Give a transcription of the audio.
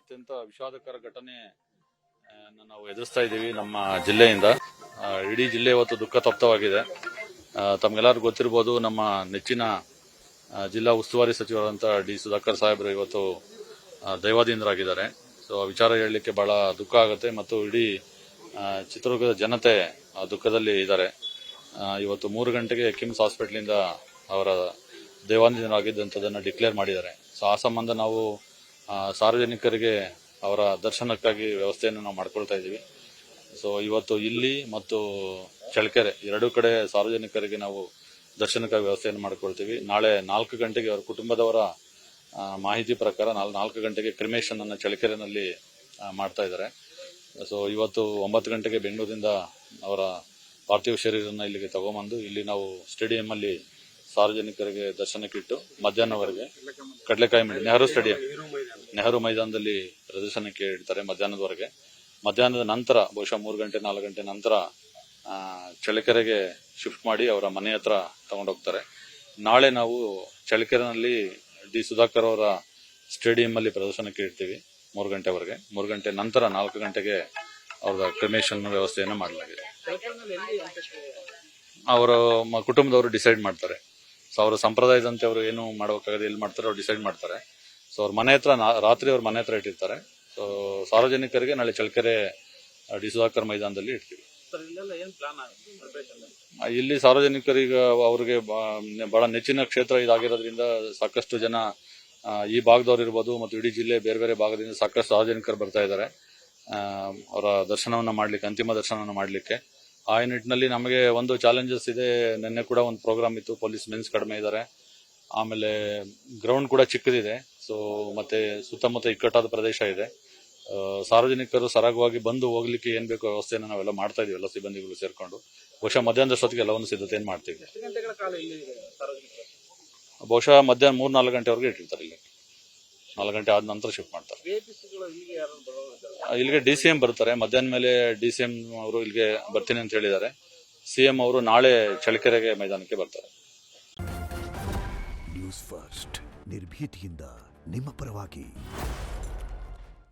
ಅತ್ಯಂತ ವಿಷಾದಕರ ಘಟನೆ ನಾವು ಎದುರಿಸ್ತಾ ಇದ್ದೀವಿ ನಮ್ಮ ಜಿಲ್ಲೆಯಿಂದ. ಇಡೀ ಜಿಲ್ಲೆ ಇವತ್ತು ದುಃಖ ತಪ್ತವಾಗಿದೆ. ತಮಗೆಲ್ಲರಿಗೂ ಗೊತ್ತಿರಬಹುದು, ನಮ್ಮ ನೆಚ್ಚಿನ ಜಿಲ್ಲಾ ಉಸ್ತುವಾರಿ ಸಚಿವರಾದಂಥ ಡಿ ಸುಧಾಕರ್ ಸಾಹೇಬರು ಇವತ್ತು ದೈವಾಧೀನರಾಗಿದ್ದಾರೆ. ಸೊ ವಿಚಾರ ಹೇಳಲಿಕ್ಕೆ ಬಹಳ ದುಃಖ ಆಗುತ್ತೆ ಮತ್ತು ಇಡೀ ಚಿತ್ರದುರ್ಗದ ಜನತೆ ದುಃಖದಲ್ಲಿ ಇದ್ದಾರೆ. ಇವತ್ತು 3 ಗಂಟೆಗೆ ಕಿಮ್ಸ್ ಹಾಸ್ಪಿಟಲಿಂದ ಅವರ ದೈವಾಧೀನರಾಗಿದ್ದಂಥದ್ದನ್ನು ಡಿಕ್ಲೇರ್ ಮಾಡಿದ್ದಾರೆ. ಸೊ ಆ ಸಂಬಂಧ ನಾವು ಸಾರ್ವಜನಿಕರಿಗೆ ಅವರ ದರ್ಶನಕ್ಕಾಗಿ ವ್ಯವಸ್ಥೆಯನ್ನು ನಾವು ಮಾಡ್ಕೊಳ್ತಾ ಇದ್ದೀವಿ. ಸೊ ಇವತ್ತು ಇಲ್ಲಿ ಮತ್ತು ಚಳ್ಳಕೆರೆ ಎರಡೂ ಕಡೆ ಸಾರ್ವಜನಿಕರಿಗೆ ನಾವು ದರ್ಶನಕ್ಕಾಗಿ ವ್ಯವಸ್ಥೆಯನ್ನು ಮಾಡ್ಕೊಳ್ತೀವಿ. ನಾಳೆ 4 ಗಂಟೆಗೆ ಅವರ ಕುಟುಂಬದವರ ಮಾಹಿತಿ ಪ್ರಕಾರ 4 ಗಂಟೆಗೆ ಕ್ರಿಮೇಷನ್ ಅನ್ನು ಚಳ್ಳಕೆರೆನಲ್ಲಿ ಮಾಡ್ತಾ ಇದ್ದಾರೆ. ಸೊ ಇವತ್ತು 9 ಗಂಟೆಗೆ ಬೆಂಗಳೂರಿಂದ ಅವರ ಪಾರ್ಥಿವ ಶರೀರವನ್ನು ಇಲ್ಲಿಗೆ ತಗೊಂಬಂದು ಇಲ್ಲಿ ನಾವು ಸ್ಟೇಡಿಯಂ ಅಲ್ಲಿ ಸಾರ್ವಜನಿಕರಿಗೆ ದರ್ಶನಕ್ಕಿಟ್ಟು ಮಧ್ಯಾಹ್ನವರೆಗೆ ಕಡಲೆಕಾಯಿ ನೆಹರು ಮೈದಾನದಲ್ಲಿ ಪ್ರದರ್ಶನಕ್ಕೆ ಇಡ್ತಾರೆ ಮಧ್ಯಾಹ್ನದವರೆಗೆ. ಮಧ್ಯಾಹ್ನದ ನಂತರ ಬಹುಶಃ 3 ಗಂಟೆ 4 ಗಂಟೆ ನಂತರ ಚಳ್ಳಕೆರೆಗೆ ಶಿಫ್ಟ್ ಮಾಡಿ ಅವರ ಮನೆ ಹತ್ರ ತಗೊಂಡೋಗ್ತಾರೆ. ನಾಳೆ ನಾವು ಚಳ್ಳಕೆರೆನಲ್ಲಿ ಡಿ ಸುಧಾಕರ್ ಅವರ ಸ್ಟೇಡಿಯಂ ಅಲ್ಲಿ ಪ್ರದರ್ಶನಕ್ಕೆ ಇಡ್ತೀವಿ 3 ಗಂಟೆವರೆಗೆ. 3 ಗಂಟೆ ನಂತರ 4 ಗಂಟೆಗೆ ಅವರ ಕ್ರಿಮೇಷನ್ ವ್ಯವಸ್ಥೆಯನ್ನು ಮಾಡಲಾಗಿದೆ. ಅವರ ಕುಟುಂಬದವರು ಡಿಸೈಡ್ ಮಾಡ್ತಾರೆ. ಸೊ ಅವರ ಸಂಪ್ರದಾಯದಂತೆ ಅವರು ಏನು ಮಾಡಬೇಕಾಗಿದೆ, ಎಲ್ಲಿ ಮಾಡ್ತಾರೆ ಅವ್ರು ಡಿಸೈಡ್ ಮಾಡ್ತಾರೆ. ಸೊ ಅವ್ರ ಮನೆ ಹತ್ರ ರಾತ್ರಿ ಅವ್ರ ಮನೆ ಹತ್ರ ಇಟ್ಟಿರ್ತಾರೆ. ಸೊ ಸಾರ್ವಜನಿಕರಿಗೆ ನಾಳೆ ಚಳ್ಳಕೆರೆ ಡಿ ಸುಧಾಕರ್ ಮೈದಾನದಲ್ಲಿ ಇಡ್ತೀವಿ. ಇಲ್ಲಿ ಸಾರ್ವಜನಿಕರಿಗೆ ಅವ್ರಿಗೆ ಬಹಳ ನೆಚ್ಚಿನ ಕ್ಷೇತ್ರ ಇದಾಗಿರೋದ್ರಿಂದ ಸಾಕಷ್ಟು ಜನ ಈ ಭಾಗದವ್ರು ಇರ್ಬೋದು ಮತ್ತು ಇಡೀ ಜಿಲ್ಲೆ ಬೇರೆ ಬೇರೆ ಭಾಗದಿಂದ ಸಾಕಷ್ಟು ಸಾರ್ವಜನಿಕರು ಬರ್ತಾ ಇದ್ದಾರೆ ಅವರ ದರ್ಶನವನ್ನ ಮಾಡ್ಲಿಕ್ಕೆ, ಅಂತಿಮ ದರ್ಶನವನ್ನ ಮಾಡ್ಲಿಕ್ಕೆ. ಆ ನಿಟ್ಟಿನಲ್ಲಿ ನಮಗೆ ಒಂದು ಚಾಲೆಂಜಸ್ ಇದೆ. ನಿನ್ನೆ ಕೂಡ ಒಂದು ಪ್ರೋಗ್ರಾಮ್ ಇತ್ತು, ಪೊಲೀಸ್ ಮೆನ್ಸ್ ಕಡಿಮೆ ಇದ್ದಾರೆ, ಆಮೇಲೆ ಗ್ರೌಂಡ್ ಕೂಡ ಚಿಕ್ಕದಿದೆ. ಸೊ ಮತ್ತೆ ಸುತ್ತಮುತ್ತ ಇಕ್ಕಟ್ಟಾದ ಪ್ರದೇಶ ಇದೆ. ಸಾರ್ವಜನಿಕರು ಸರಾಗವಾಗಿ ಬಂದು ಹೋಗ್ಲಿಕ್ಕೆ ಏನ್ ಬೇಕೋ ವ್ಯವಸ್ಥೆಯನ್ನು ನಾವೆಲ್ಲ ಮಾಡ್ತಾ ಇದೀವಿ, ಎಲ್ಲ ಸಿಬ್ಬಂದಿಗಳು ಸೇರ್ಕೊಂಡು. ಬಹುಶಃ ಮಧ್ಯಾಹ್ನದಷ್ಟೊತ್ತಿಗೆ ಎಲ್ಲವನ್ನು ಸಿದ್ಧತೆಯನ್ನು ಮಾಡ್ತೀವಿ. ಬಹುಶಃ ಮಧ್ಯಾಹ್ನ 3-4 ಗಂಟೆವರೆಗೆ ಇಟ್ಟಿರ್ತಾರೆ. ಇಲ್ಲಿ 4 ಗಂಟೆ ಆದ ನಂತರ ಶಿಫ್ಟ್ ಮಾಡ್ತಾರೆ. ಇಲ್ಲಿಗೆ DCM ಬರ್ತಾರೆ. ಮಧ್ಯಾಹ್ನ ಮೇಲೆ DCM ಅವರು ಇಲ್ಲಿಗೆ ಬರ್ತೀನಿ ಅಂತ ಹೇಳಿದ್ದಾರೆ. CM ಅವರು ನಾಳೆ ಚಳ್ಳಕೆರೆಗೆ ಮೈದಾನಕ್ಕೆ ಬರ್ತಾರೆ. ನ್ಯೂಸ್ ಫಸ್ಟ್, ನಿರ್ಭೀತಿಯಿಂದ ನಿಮ್ಮ ಪರವಾಗಿ.